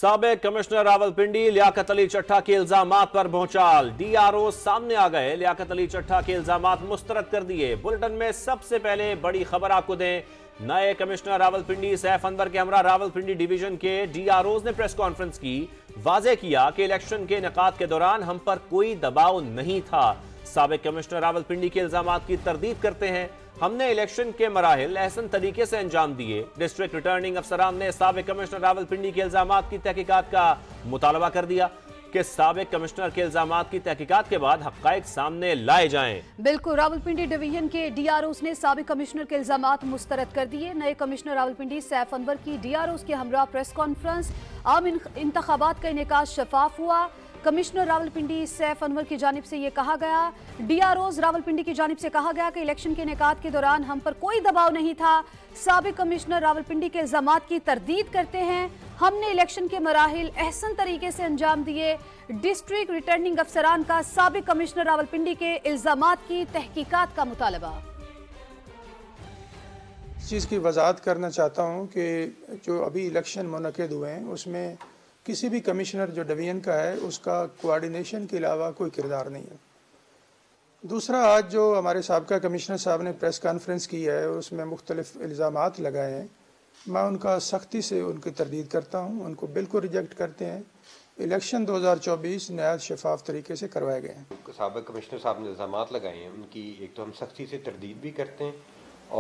साबिक कमिश्नर रावलपिंडी लियाकत अली चट्टा के इल्जामात पर भौचाल। डीआरओ सामने आ गए, लियाकत अली चट्टा के इल्जामात मुस्तरद कर दिए। बुलेटिन में सबसे पहले बड़ी खबर आपको दें, नए कमिश्नर रावलपिंडी सैफ अनवर के हमरा रावलपिंडी डिवीजन के डीआरओज ने प्रेस कॉन्फ्रेंस की, वाजे किया कि इलेक्शन के इनेकाद के दौरान हम पर कोई दबाव नहीं था। साबिक कमिश्नर रावलपिंडी के इल्जामात की तरदीद करते हैं, हमने इलेक्शन के मराहिल एहसन तरीके से अंजाम दिए। डिस्ट्रिक्ट रिटर्निंग अफसरान ने साबिक कमिश्नर रावलपिंडी के इल्जामात की तहकीकात का मुतालबा कर दिया कि साबिक कमिश्नर के इल्जामात की तहकीकात के बाद हक़ाइक़ सामने लाए जाएं। बिल्कुल, रावलपिंडी डिवीजन के डीआरओज ने साबिक कमिश्नर के इल्जामात मुस्तरद कर दिए। नए कमिश्नर रावलपिंडी सैफ अनवर की डीआरओज के हमरा प्रेस कॉन्फ्रेंस। आम इंतखाबात का इनेकाद शफाफ हुआ। कमिश्नर रावलपिंडी सैफ अनवर की जानिब से ये कहा गया, डीआरओज रावलपिंडी की जानिब से कहा गया कि इलेक्शन के इनेकाद के दौरान हम पर कोई दबाव नहीं था। साबिक कमिश्नर रावलपिंडी के इल्जामात की तरदीद करते हैं, हमने इलेक्शन के मराहिल एहसन तरीके से अंजाम दिए। डिस्ट्रिक्ट रिटर्निंग अफसरान का साबिक कमिश्नर रावलपिंडी के इल्जामात की तहकीकात का मुतालबा। इस चीज़ की वजाहत करना चाहता हूँ कि जो अभी इलेक्शन मुनक़िद हुए हैं उसमें किसी भी कमिश्नर जो डिवीजन का है उसका कोऑर्डिनेशन के अलावा कोई किरदार नहीं है। दूसरा, आज जो हमारे साबका कमिश्नर साहब ने प्रेस कॉन्फ्रेंस की है उसमें मुख्तलिफ इल्ज़ामात लगाए हैं, मैं उनका सख्ती से उनकी तरदीद करता हूँ, उनको बिल्कुल रिजेक्ट करते हैं। इलेक्शन 2024 नहायत शफाफ तरीके से करवाए गए हैं। साबिक कमिश्नर साहब ने इल्ज़ामात लगाए हैं, उनकी एक तो हम सख्ती से तरदीद भी करते हैं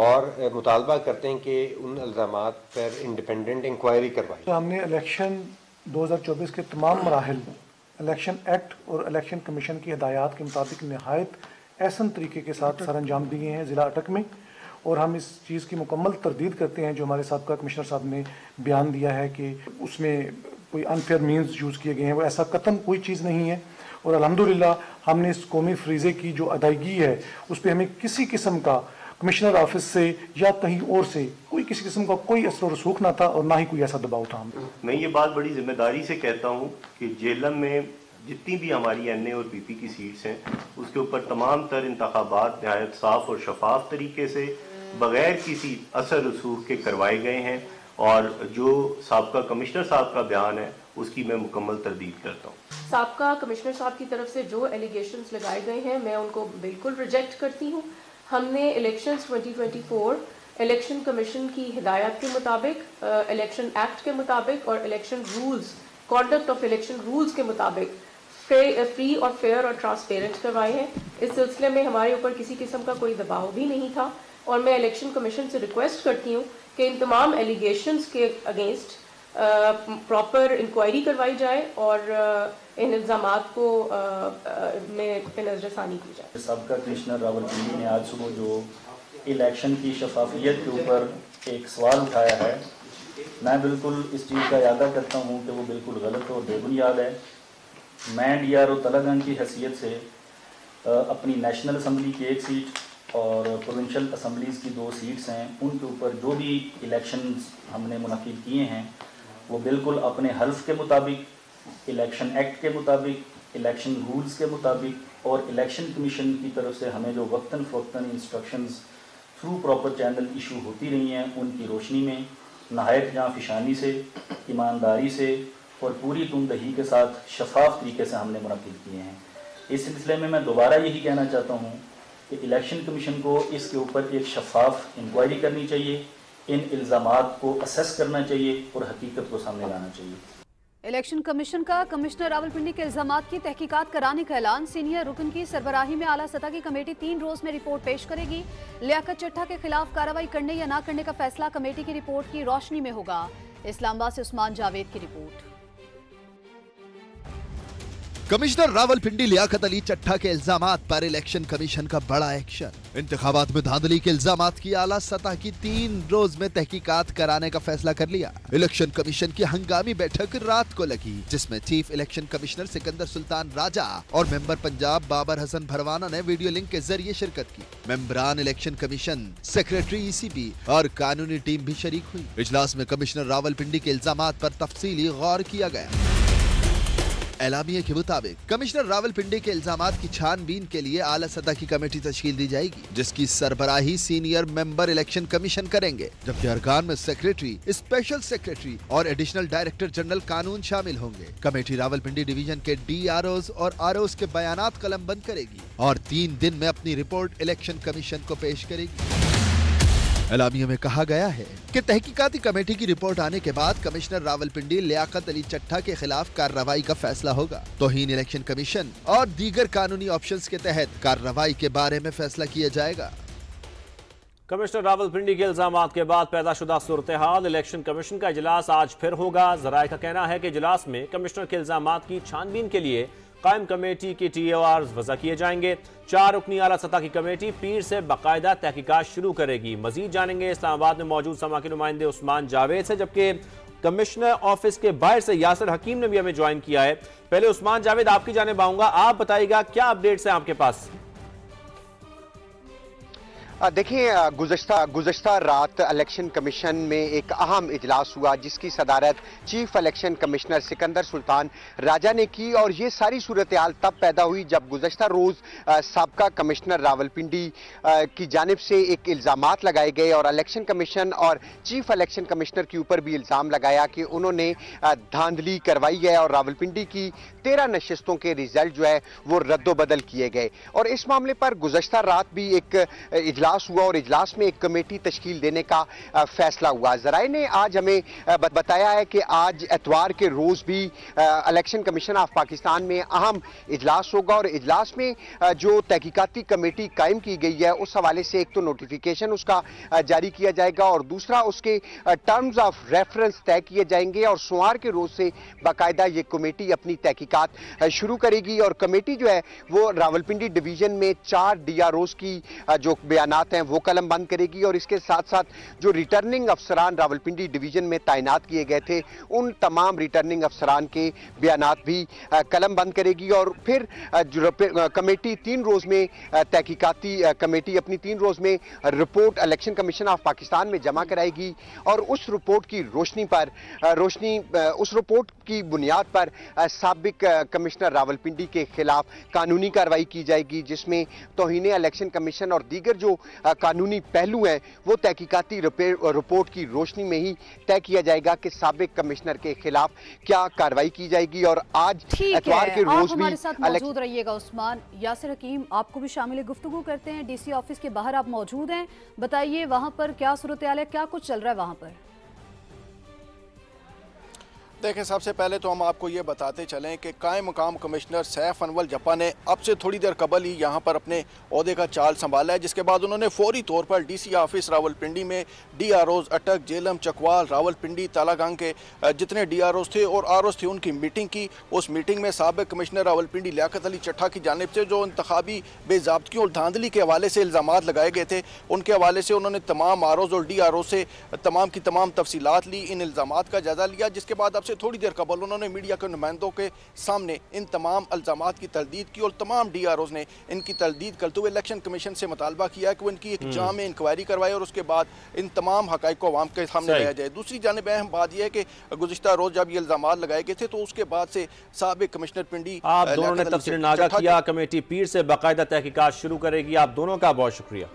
और मुतालबा करते हैं कि उन इल्ज़ामात पर इंडिपेंडेंट इंक्वायरी करवाई। तो हमने इलेक्शन 2024 के तमाम मराहिल इलेक्शन एक्ट और इलेक्शन कमीशन की हिदायत के मुताबिक नहायत एहसन तरीके के साथ सर अंजाम दिए हैं ज़िला अटक में, और हम इस चीज़ की मुकम्मल तरदीद करते हैं जो हमारे साबका कमिश्नर साहब ने बयान दिया है कि उसमें कोई अनफेयर मीन्स यूज़ किए गए हैं, वो ऐसा कतन कोई चीज़ नहीं है। और अल्हम्दुलिल्लाह हमने इस कौमी फ्रीज़े की जो अदायगी है उस पर हमें किसी किस्म का कमिश्नर ऑफिस से या कहीं और से कोई किसी किस्म का कोई असर रसूख ना था और ना ही कोई ऐसा दबाव था। मैं ये बात बड़ी जिम्मेदारी से कहता हूँ कि जेलम में जितनी भी हमारी एनए और पीपी की सीट्स हैं उसके ऊपर तमाम तर इंतखाबात नहायत साफ और शफाफ तरीके से बगैर किसी असर रसूख के करवाए गए हैं, और जो साबका कमिश्नर साहब का बयान है उसकी मैं मुकम्मल तरदीद करता हूँ। साबका कमिश्नर साहब की तरफ से जो एलिगेशंस लगाए गए हैं मैं उनको बिल्कुल रिजेक्ट करती हूँ। हमने इलेक्शंस 2024 इलेक्शन कमीशन की हिदायत के मुताबिक, इलेक्शन एक्ट के मुताबिक और election rules, conduct of election rules के मुताबिक फ्री और फेयर और ट्रांसपेरेंट करवाए हैं। इस सिलसिले में हमारे ऊपर किसी किस्म का कोई दबाव भी नहीं था, और मैं इलेक्शन कमीशन से रिक्वेस्ट करती हूँ कि इन तमाम एलिगेशंस के अगेंस्ट प्रॉपर इंक्वायरी करवाई जाए और इन इल्ज़ामात को पे नज़रसानी की जाए। साबका कमिश्नर रावलपिंडी ने आज सुबह जो इलेक्शन की शफाफियत के ऊपर एक सवाल उठाया है, मैं बिल्कुल इस चीज़ का इरादा करता हूँ कि वो बिल्कुल गलत और बेबुनियाद है। मैं डीआरओ तलागंज की हैसियत से अपनी नेशनल असम्बली की एक सीट और प्रोविंशियल असम्बलीज़ की 2 सीट्स हैं, उनके ऊपर जो भी इलेक्शंस हमने मुनक़िद किए हैं वो बिल्कुल अपने हल्फ के मुताबिक, इलेक्शन एक्ट के मुताबिक, इलेक्शन रूल्स के मुताबिक और इलेक्शन कमीशन की तरफ से हमें जो वक्तन फ़वक्तन instructions through proper channel issue होती रही हैं उनकी रोशनी में नहायत जाँफिशानी से, ईमानदारी से और पूरी तुमदही के साथ शफाफ तरीके से हमने मुनक़िद किए हैं। इस सिलसिले में मैं दोबारा यही कहना चाहता हूँ कि इलेक्शन कमीशन को इसके ऊपर एक शफाफ इंक्वायरी करनी चाहिए, इन इल्ज़ामात को असेस करना चाहिए और हकीकत को सामने लाना चाहिए। इलेक्शन कमीशन का कमिश्नर रावलपिंडी के इल्जामात की तहकीकात कराने का ऐलान। सीनियर रुकन की सरबराही में आला सतह की कमेटी 3 रोज में रिपोर्ट पेश करेगी। लियाकत चट्टा के खिलाफ कार्रवाई करने या ना करने का फैसला कमेटी की रिपोर्ट की रोशनी में होगा। इस्लामाबाद से उस्मान जावेद की रिपोर्ट। कमिश्नर रावलपिंडी लियाकत अली चट्टा के इल्जामात पर इलेक्शन कमीशन का बड़ा एक्शन। इंतखाबात में धांधली के इल्जामात की आला सतह की 3 रोज में तहकीकात कराने का फैसला कर लिया। इलेक्शन कमीशन की हंगामी बैठक रात को लगी, जिसमें chief election commissioner Sikandar Sultan Raja और मेंबर पंजाब बाबर हसन भरवाना ने वीडियो लिंक के जरिए शिरकत की। मेंबरान इलेक्शन कमीशन, सेक्रेटरी ईसीबी और कानूनी टीम भी शरीक हुई। इजलास में कमिश्नर रावलपिंडी के इल्जामात पर तफसीली गौर किया गया। एलामिया के मुताबिक कमिश्नर रावलपिंडी के इल्जामात की छानबीन के लिए आला सतह की कमेटी तश्कील दी जाएगी, जिसकी सरबराही सीनियर मेंबर इलेक्शन कमीशन करेंगे, जबकि अरकान में सेक्रेटरी, स्पेशल सेक्रेटरी और एडिशनल डायरेक्टर जनरल कानून शामिल होंगे। कमेटी रावलपिंडी डिवीजन के DROs और ROs के बयानात कलमबंद करेगी और 3 दिन में अपनी रिपोर्ट इलेक्शन कमीशन को पेश करेगी। एलामिया में कहा गया है कि तहकीकाती कमेटी की रिपोर्ट आने के बाद कमिश्नर रावलपिंडी लियाकत अली चट्टा के खिलाफ कार्रवाई का फैसला होगा। तौहीन इलेक्शन कमीशन और दीगर कानूनी ऑप्शंस के तहत कार्रवाई के बारे में फैसला किया जाएगा। कमिश्नर रावलपिंडी के इल्जामात के बाद पैदाशुदा सूरत हाल, इलेक्शन कमीशन का इजलास आज फिर होगा। जराये का कहना है कि इजलास में कमिश्नर के इल्जामात की छानबीन के लिए कायम कमेटी की TORs वज़ा किए जाएंगे। 4 रुकनी आला सतह की कमेटी पीर से बाकायदा तहकीकात शुरू करेगी। मजीद जानेंगे इस्लामाबाद में मौजूद समा के नुमाइंदे उस्मान जावेद से, जबकि कमिश्नर ऑफिस के बाहर से यासिर हकीम ने भी हमें ज्वाइन किया है। पहले उस्मान जावेद, आपकी जानिब आऊंगा, आप बताइएगा क्या अपडेट्स हैं आपके पास? देखिए, गुज़श्ता रात इलेक्शन कमीशन में एक अहम इजलास हुआ, जिसकी सदारत chief election commissioner Sikandar Sultan Raja ने की। और ये सारी सूरत हाल तब पैदा हुई जब गुज़श्ता रोज़ साबका कमिश्नर रावलपिंडी की जानिब से एक इल्ज़ामात लगाए गए और इलेक्शन कमीशन और चीफ इलेक्शन कमिश्नर के ऊपर भी इल्ज़ाम लगाया कि उन्होंने धांधली करवाई है और रावलपिंडी की 13 नशिस्तों के रिजल्ट जो है वो रद्दोबदल किए गए। और इस मामले पर गुज़श्ता रात भी एक इजलास हुआ और इजलास में एक कमेटी तश्कील देने का फैसला हुआ। जराये ने आज हमें बताया है कि आज एतवार के रोज भी इलेक्शन कमीशन ऑफ पाकिस्तान में अहम इजलास होगा और इजलास में जो तहकीकाती कमेटी कायम की गई है उस हवाले से एक तो नोटिफिकेशन उसका जारी किया जाएगा और दूसरा उसके टर्म्स ऑफ रेफरेंस तय किए जाएंगे और सोमवार के रोज से बाकायदा ये कमेटी अपनी तहकीकात शुरू करेगी। और कमेटी जो है वो रावलपिंडी डिवीजन में 4 DROs की जो बयानात हैं वो कलम बंद करेगी और इसके साथ साथ जो रिटर्निंग अफसरान रावलपिंडी डिवीजन में तैनात किए गए थे उन तमाम रिटर्निंग अफसरान के बयानात भी कलम बंद करेगी। और फिर कमेटी 3 रोज में तहकीकाती कमेटी अपनी 3 रोज में report election commission of Pakistan में जमा कराएगी और उस रिपोर्ट की उस रिपोर्ट की बुनियाद पर साबिक कमिश्नर रावलपिंडी के खिलाफ कानूनी कार्रवाई की जाएगी, जिसमें तौहीन इलेक्शन कमीशन और दीगर जो कानूनी पहलू हैं वो तहकीकाती रिपोर्ट की रोशनी में ही तय किया जाएगा कि साबिक कमिश्नर के खिलाफ क्या कार्रवाई की जाएगी। और आज एतवार के रोज भी हमारे साथ मौजूद रहिएगा उस्मान। यासिर हकीम, आपको भी शामिल गुफ्तगू करते हैं। DC ऑफिस के बाहर आप मौजूद हैं, बताइए वहां पर क्या सूरत हाल है, क्या कुछ चल रहा है वहां पर? देखें, सबसे पहले तो हम आपको ये बताते चलें कि कायम मुकाम कमिश्नर सैफ अनवर जप्पा ने अब से थोड़ी देर कबल ही यहाँ पर अपने ओहदे का चाल संभाला है, जिसके बाद उन्होंने फौरी तौर पर DC ऑफिस रावलपिंडी में DROs अटक, जेलम, चकवाल, रावलपिंडी, तालागंग के जितने DROs थे और ROs थे उनकी मीटिंग की। उस मीटिंग में साबिक कमिश्नर रावलपिंडी लियाकत अली चट्टा की जानिब से जो इंतखाबी बेज़ाब्तियों और धांधली के हवाले से इल्ज़ामात लगाए गए थे उनके हवाले से उन्होंने तमाम ROs और DROs से तमाम की तमाम तफसीलात ली, इन इल्ज़ामात का जायजा लिया, जिसके बाद अब से थोड़ी देर कबल उन्होंने मीडिया के नुमाइंदों के सामने इन तमाम इल्ज़ामात की तलदीद की और तमाम DROs ने इनकी तलदीद करते हुए इलेक्शन कमीशन से मुतालबा किया कि वो इनकी एक जाम इंक्वायरी करवाए और उसके बाद इन तमाम हक़ाइक़ को अवाम के सामने लाया जाए। दूसरी जानिब अहम बात यह है कि गुज़िश्ता रोज जब ये इल्ज़ामात लगाए गए थे तो उसके बाद से साबिक कमिश्नर पिंडी आप दोनों ने तफसील नागा किया, कमेटी पीर से बाकायदा तहकीकात शुरू करेगी। आप दोनों का बहुत शुक्रिया।